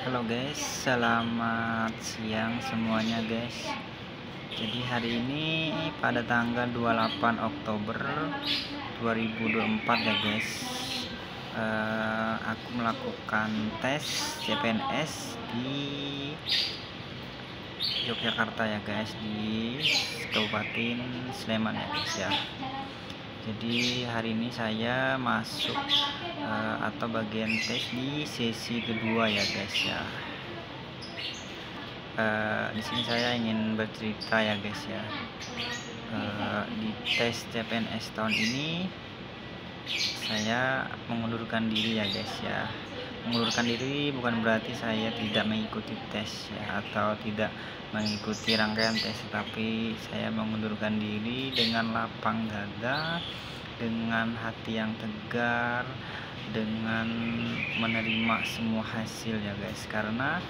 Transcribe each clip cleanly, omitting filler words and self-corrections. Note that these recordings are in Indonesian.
Halo guys, selamat siang semuanya guys. Jadi hari ini pada tanggal 28 Oktober 2024 ya guys, aku melakukan tes CPNS di Yogyakarta ya guys, di Kabupaten Sleman ya guys ya. Jadi hari ini saya masuk atau bagian tes di sesi kedua ya guys ya. Di sini saya ingin bercerita ya guys ya. Di tes CPNS tahun ini saya mengundurkan diri ya guys ya. Mengundurkan diri bukan berarti saya tidak mengikuti tes ya, atau tidak mengikuti rangkaian tes, tetapi saya mengundurkan diri dengan lapang dada, dengan hati yang tegar, dengan menerima semua hasil ya guys, karena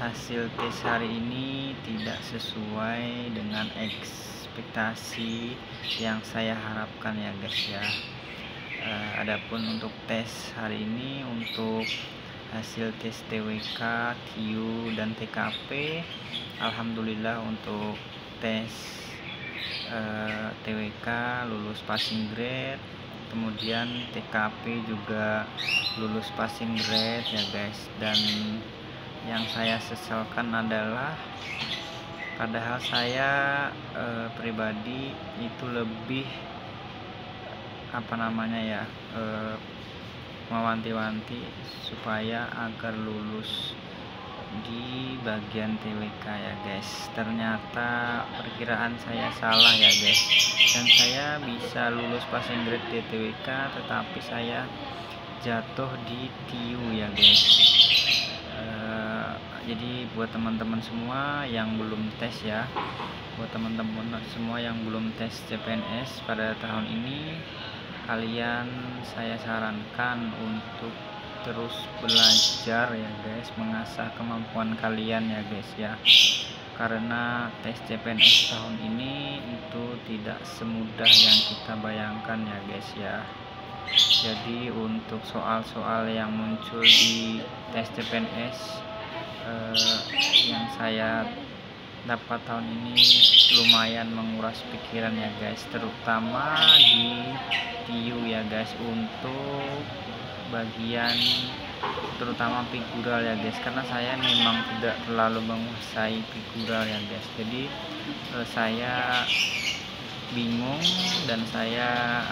hasil tes hari ini tidak sesuai dengan ekspektasi yang saya harapkan ya guys ya. Adapun untuk tes hari ini, untuk hasil tes TWK, TIU, dan TKP, alhamdulillah untuk tes TWK lulus passing grade, kemudian TKP juga lulus passing grade ya guys. Dan yang saya sesalkan adalah padahal saya pribadi itu lebih mewanti-wanti supaya agar lulus di bagian TWK ya guys. Ternyata perkiraan saya salah ya guys, dan saya bisa lulus passing grade di TWK, tetapi saya jatuh di TIU ya guys. Jadi buat teman-teman semua yang belum tes ya, buat teman-teman semua yang belum tes CPNS pada tahun ini, kalian saya sarankan untuk terus belajar ya guys, mengasah kemampuan kalian ya guys ya, karena tes CPNS tahun ini itu tidak semudah yang kita bayangkan ya guys ya. Jadi untuk soal-soal yang muncul di tes CPNS yang saya dapat tahun ini lumayan menguras pikiran ya guys, terutama di TIU ya guys, untuk bagian terutama figural ya guys, karena saya memang tidak terlalu menguasai figural ya guys. Jadi saya bingung, dan saya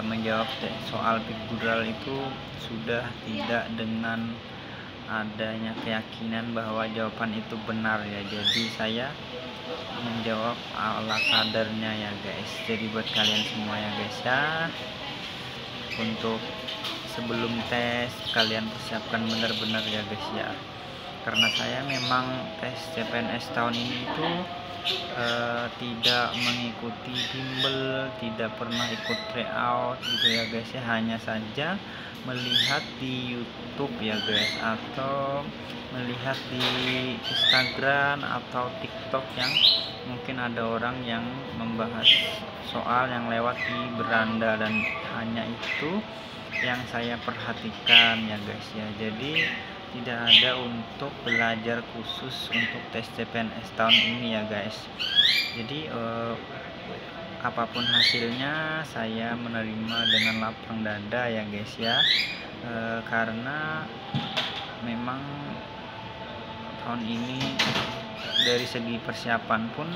menjawab soal figural itu sudah tidak dengan adanya keyakinan bahwa jawaban itu benar ya. Jadi saya menjawab ala kadarnya ya guys. Jadi buat kalian semua ya guys ya, untuk sebelum tes kalian persiapkan benar-benar ya guys ya, karena saya memang tes CPNS tahun ini itu tidak mengikuti bimbel, tidak pernah ikut tryout gitu ya guys ya, hanya saja melihat di YouTube ya guys, atau melihat di Instagram atau TikTok yang mungkin ada orang yang membahas soal yang lewat di beranda, dan hanya itu yang saya perhatikan ya guys ya. Jadi tidak ada untuk belajar khusus untuk tes CPNS tahun ini ya guys. Jadi apapun hasilnya saya menerima dengan lapang dada ya guys ya, karena memang tahun ini dari segi persiapan pun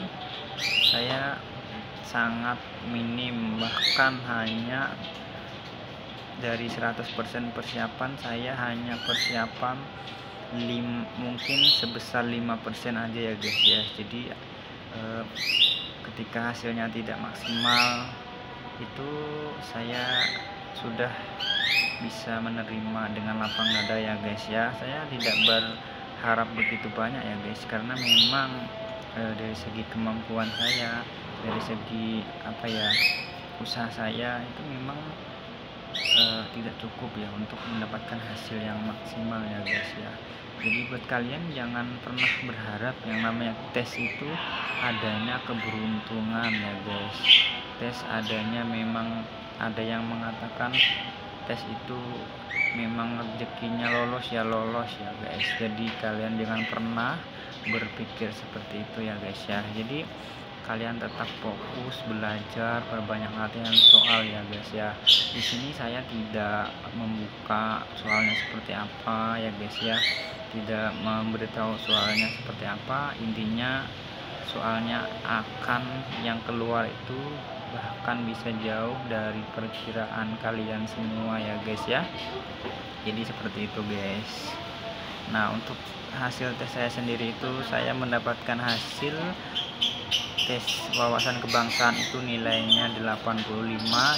saya sangat minim, bahkan hanya dari 100% persiapan saya hanya persiapan mungkin sebesar 5% aja ya guys ya. Jadi ketika hasilnya tidak maksimal itu saya sudah bisa menerima dengan lapang dada ya guys ya. Saya tidak berharap begitu banyak ya guys, karena memang dari segi kemampuan saya, dari segi usaha saya itu memang tidak cukup ya untuk mendapatkan hasil yang maksimal ya guys ya. Jadi buat kalian jangan pernah berharap yang namanya tes itu adanya keberuntungan ya guys. Tes adanya memang ada yang mengatakan tes itu memang rezekinya lolos ya guys. Jadi kalian jangan pernah berpikir seperti itu ya guys ya. Jadi kalian tetap fokus belajar, perbanyak latihan soal ya guys ya. Di sini saya tidak membuka soalnya seperti apa ya guys ya, tidak memberitahu soalnya seperti apa. Intinya soalnya akan yang keluar itu bahkan bisa jauh dari perkiraan kalian semua ya guys ya. Jadi seperti itu guys. Nah, untuk hasil tes saya sendiri itu saya mendapatkan hasil tes wawasan kebangsaan itu nilainya 85,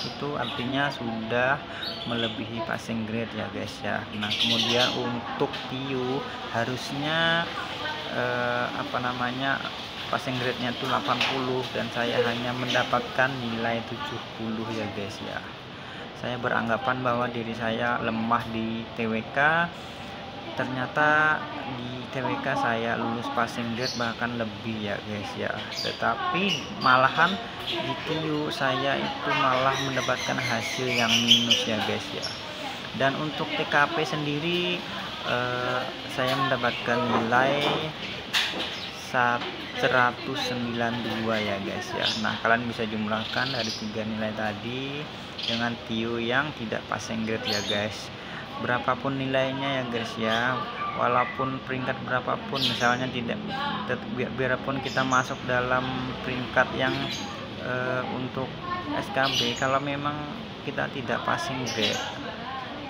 itu artinya sudah melebihi passing grade ya guys ya. Nah, kemudian untuk TIU harusnya passing grade-nya itu 80 dan saya hanya mendapatkan nilai 70 ya guys ya. Saya beranggapan bahwa diri saya lemah di TWK, ternyata di TWK saya lulus passing grade bahkan lebih ya guys ya. Tetapi malahan di TIU saya itu malah mendapatkan hasil yang minus ya guys ya. Dan untuk TKP sendiri saya mendapatkan nilai 192 ya guys ya. Nah, kalian bisa jumlahkan dari 3 nilai tadi dengan TIU yang tidak passing grade ya guys. Berapapun nilainya ya guys ya, walaupun peringkat berapapun, misalnya biarpun kita masuk dalam peringkat yang untuk SKB, kalau memang kita tidak passing grade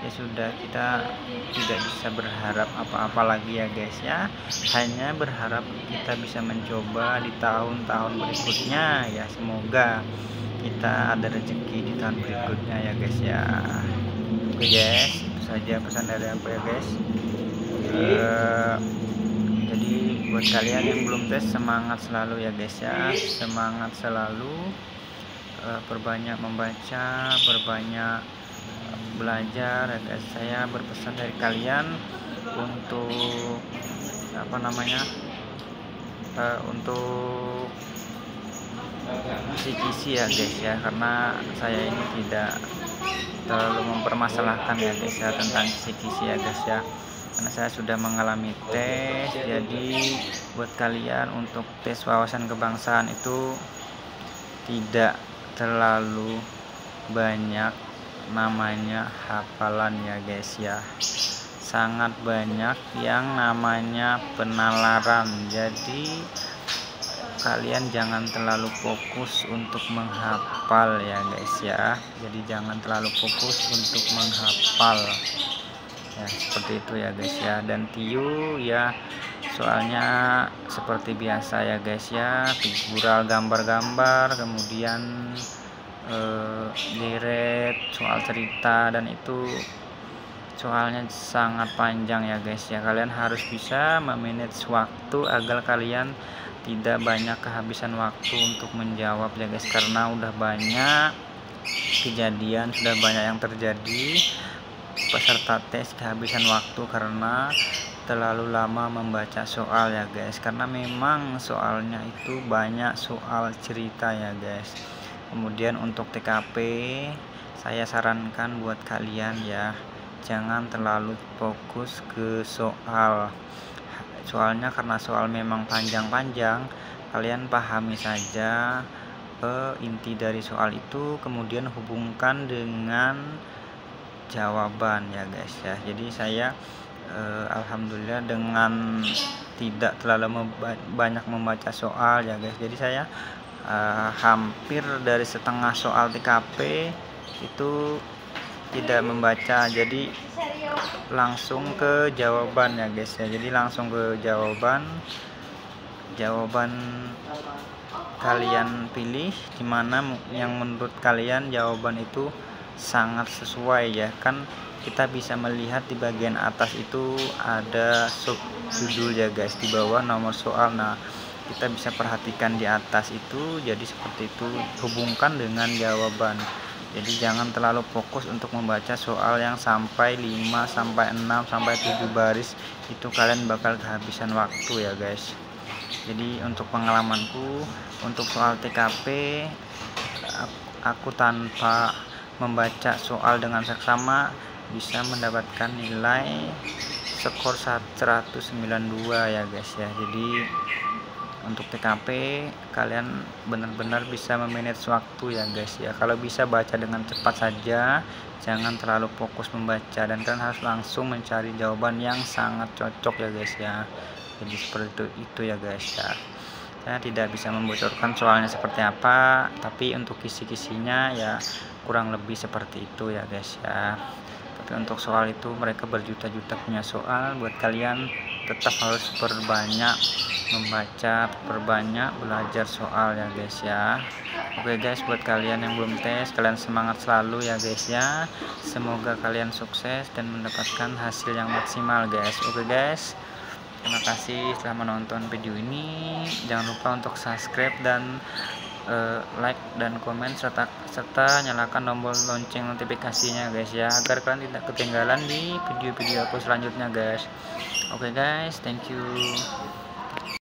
ya sudah, kita tidak bisa berharap apa-apa lagi ya guys ya. Hanya berharap kita bisa mencoba di tahun-tahun berikutnya ya, semoga kita ada rezeki di tahun berikutnya ya guys ya. Oke guys, itu saja pesan dari aku ya guys. Jadi buat kalian yang belum tes, semangat selalu ya guys ya, semangat selalu, perbanyak membaca, perbanyak belajar ya guys. Saya berpesan dari kalian untuk untuk kisi-kisi ya guys ya, karena saya ini tidak terlalu mempermasalahkan ya guys ya tentang kisi-kisi ya guys ya, karena saya sudah mengalami tes. Jadi buat kalian untuk tes wawasan kebangsaan itu tidak terlalu banyak namanya hafalan ya guys ya, sangat banyak yang namanya penalaran. Jadi kalian jangan terlalu fokus untuk menghafal ya guys ya, jadi jangan terlalu fokus untuk menghafal ya, seperti itu ya guys ya. Dan TIU ya soalnya seperti biasa ya guys ya, figural, gambar-gambar, kemudian deret, soal cerita, dan itu soalnya sangat panjang ya guys ya. Kalian harus bisa memanage waktu agar kalian tidak banyak kehabisan waktu untuk menjawab ya guys, karena udah banyak kejadian, sudah banyak yang terjadi peserta tes kehabisan waktu karena terlalu lama membaca soal ya guys, karena memang soalnya itu banyak soal cerita ya guys. Kemudian untuk TKP saya sarankan buat kalian ya, jangan terlalu fokus ke soalnya, karena soal memang panjang-panjang. Kalian pahami saja inti dari soal itu, kemudian hubungkan dengan jawaban ya guys ya. Jadi saya alhamdulillah dengan tidak terlalu banyak membaca soal ya guys, jadi saya hampir dari setengah soal TKP itu tidak membaca, jadi langsung ke jawaban ya guys ya. Jadi langsung ke jawaban kalian pilih dimana yang menurut kalian jawaban itu sangat sesuai ya kan. Kita bisa melihat di bagian atas itu ada subjudul ya guys, di bawah nomor soal. Nah, kita bisa perhatikan di atas itu, jadi seperti itu, hubungkan dengan jawaban. Jadi jangan terlalu fokus untuk membaca soal yang sampai 5 sampai 6 sampai 7 baris, itu kalian bakal kehabisan waktu ya guys. Jadi untuk pengalamanku untuk soal TKP, aku tanpa membaca soal dengan seksama bisa mendapatkan nilai skor 192 ya guys ya. Jadi untuk TKP kalian benar-benar bisa memanage waktu ya guys ya. Kalau bisa baca dengan cepat saja, jangan terlalu fokus membaca, dan kalian harus langsung mencari jawaban yang sangat cocok ya guys ya. Jadi seperti itu ya guys ya. Saya tidak bisa membocorkan soalnya seperti apa, tapi untuk kisi-kisinya ya kurang lebih seperti itu ya guys ya. Tapi untuk soal itu mereka berjuta-juta punya soal. Buat kalian tetap harus perbanyak membaca, perbanyak belajar soal ya guys ya. Oke guys, buat kalian yang belum tes, kalian semangat selalu ya guys ya. Semoga kalian sukses dan mendapatkan hasil yang maksimal guys. Oke guys, terima kasih telah menonton video ini. Jangan lupa untuk subscribe dan like dan komen, serta nyalakan tombol lonceng notifikasinya guys ya, agar kalian tidak ketinggalan di video-video aku selanjutnya guys. Oke guys, thank you.